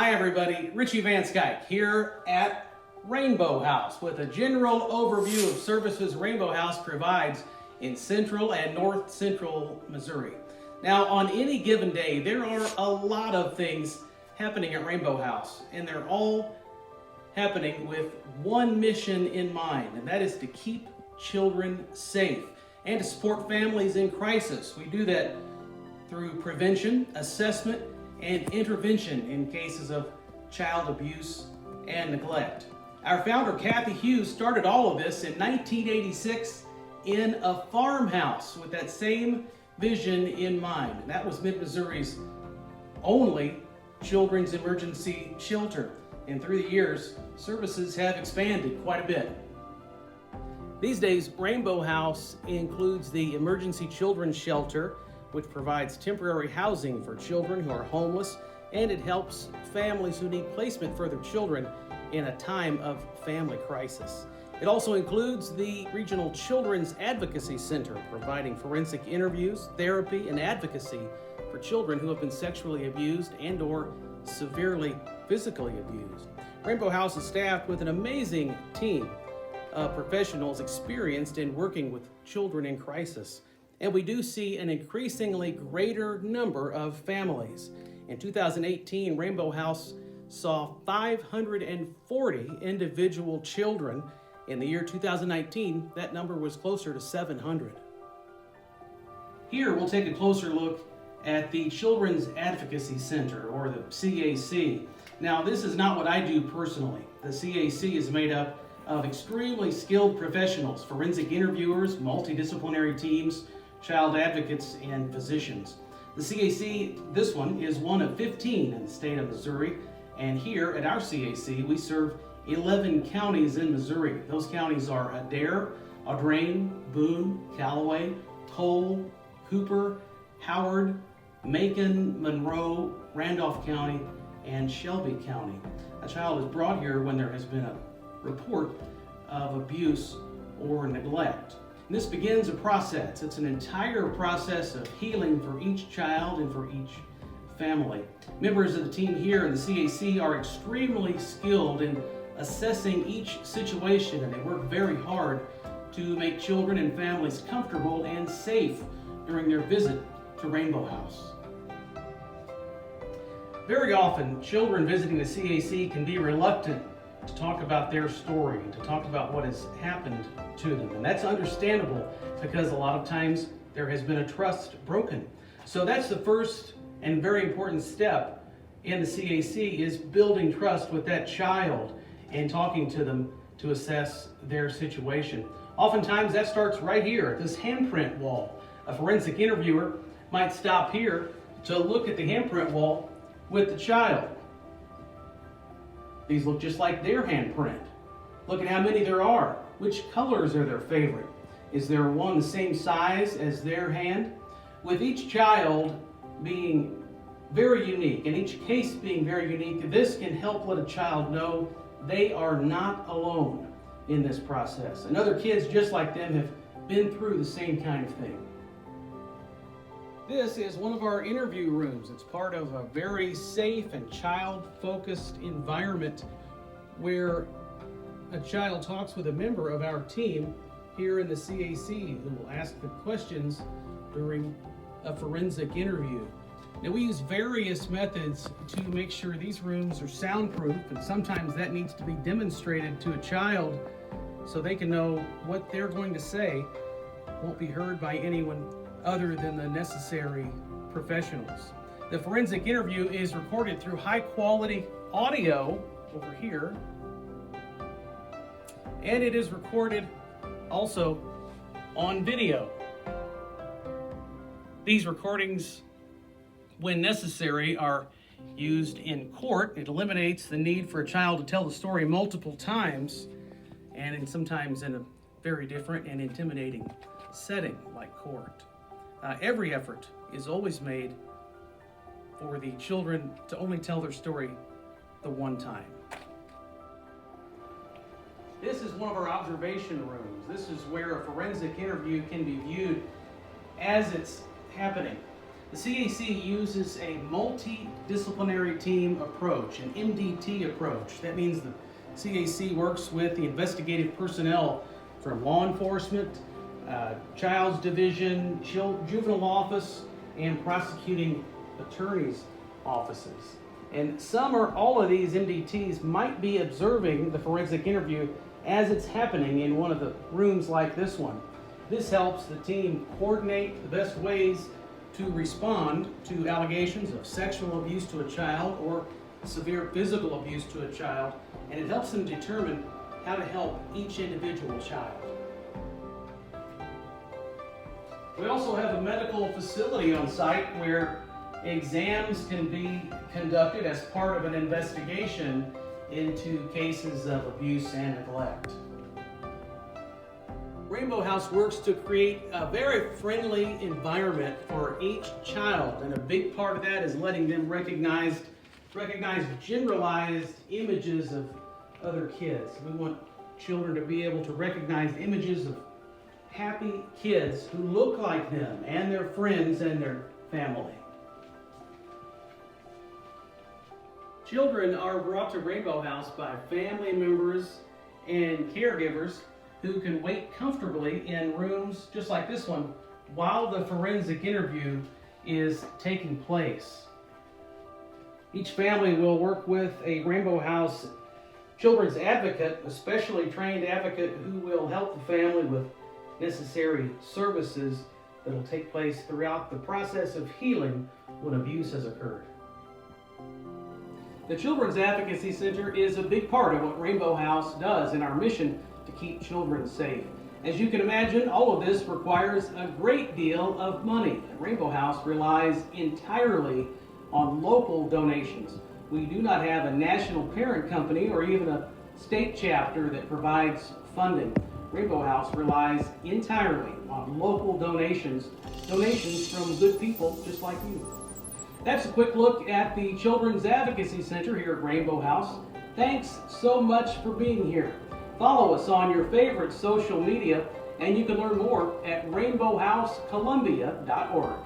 Hi everybody, Richie Van Skyke here at Rainbow House with a general overview of services Rainbow House provides in central and north central Missouri. Now on any given day there are a lot of things happening at Rainbow House, and they're all happening with one mission in mind, and that is to keep children safe and to support families in crisis. We do that through prevention, assessment, and intervention in cases of child abuse and neglect. Our founder, Kathy Hughes, started all of this in 1986 in a farmhouse with that same vision in mind. And that was Mid-Missouri's only children's emergency shelter. And through the years, services have expanded quite a bit. These days, Rainbow House includes the Emergency Children's Shelter, which provides temporary housing for children who are homeless, and it helps families who need placement for their children in a time of family crisis. It also includes the Regional Children's Advocacy Center, providing forensic interviews, therapy, and advocacy for children who have been sexually abused and or severely physically abused. Rainbow House is staffed with an amazing team of professionals experienced in working with children in crisis. And we do see an increasingly greater number of families. In 2018, Rainbow House saw 540 individual children. In the year 2019, that number was closer to 700. Here, we'll take a closer look at the Children's Advocacy Center, or the CAC. Now, this is not what I do personally. The CAC is made up of extremely skilled professionals, forensic interviewers, multidisciplinary teams, child advocates, and physicians. The CAC, this one, is one of 15 in the state of Missouri, and here at our CAC we serve 11 counties in Missouri. Those counties are Adair, Audrain, Boone, Callaway, Cole, Cooper, Howard, Macon, Monroe, Randolph County, and Shelby County. A child is brought here when there has been a report of abuse or neglect. And this begins a process. It's an entire process of healing for each child and for each family. Members of the team here in the CAC are extremely skilled in assessing each situation, and they work very hard to make children and families comfortable and safe during their visit to Rainbow House. Very often, children visiting the CAC can be reluctant to talk about their story, to talk about what has happened to them. And that's understandable because a lot of times there has been a trust broken. So that's the first and very important step in the CAC, is building trust with that child and talking to them to assess their situation. Oftentimes that starts right here at this handprint wall. A forensic interviewer might stop here to look at the handprint wall with the child. These look just like their handprint. Look at how many there are. Which colors are their favorite? Is there one the same size as their hand? With each child being very unique and each case being very unique, this can help let a child know they are not alone in this process. And other kids just like them have been through the same kind of thing. This is one of our interview rooms. It's part of a very safe and child-focused environment where a child talks with a member of our team here in the CAC who will ask the questions during a forensic interview. Now, we use various methods to make sure these rooms are soundproof, and sometimes that needs to be demonstrated to a child so they can know what they're going to say won't be heard by anyone other than the necessary professionals. The forensic interview is recorded through high quality audio over here, and it is recorded also on video. These recordings, when necessary, are used in court. It eliminates the need for a child to tell the story multiple times, and sometimes in a very different and intimidating setting like court. Every effort is always made for the children to only tell their story the one time. This is one of our observation rooms. This is where a forensic interview can be viewed as it's happening. The CAC uses a multidisciplinary team approach, an MDT approach. That means the CAC works with the investigative personnel from law enforcement, child's division, juvenile office, and prosecuting attorney's offices. And some or all of these MDTs might be observing the forensic interview as it's happening in one of the rooms like this one. This helps the team coordinate the best ways to respond to allegations of sexual abuse to a child or severe physical abuse to a child, and it helps them determine how to help each individual child. We also have a medical facility on site where exams can be conducted as part of an investigation into cases of abuse and neglect. Rainbow House works to create a very friendly environment for each child, and a big part of that is letting them recognize generalized images of other kids. We want children to be able to recognize images of happy kids who look like them and their friends and their family. Children are brought to Rainbow House by family members and caregivers who can wait comfortably in rooms just like this one while the forensic interview is taking place. Each family will work with a Rainbow House children's advocate, a specially trained advocate who will help the family with necessary services that will take place throughout the process of healing when abuse has occurred. The Children's Advocacy Center is a big part of what Rainbow House does in our mission to keep children safe. As you can imagine, all of this requires a great deal of money. Rainbow House relies entirely on local donations. We do not have a national parent company or even a state chapter that provides funding. Rainbow House relies entirely on local donations from good people just like you. That's a quick look at the Children's Advocacy Center here at Rainbow House. Thanks so much for being here. Follow us on your favorite social media, and you can learn more at rainbowhousecolumbia.org.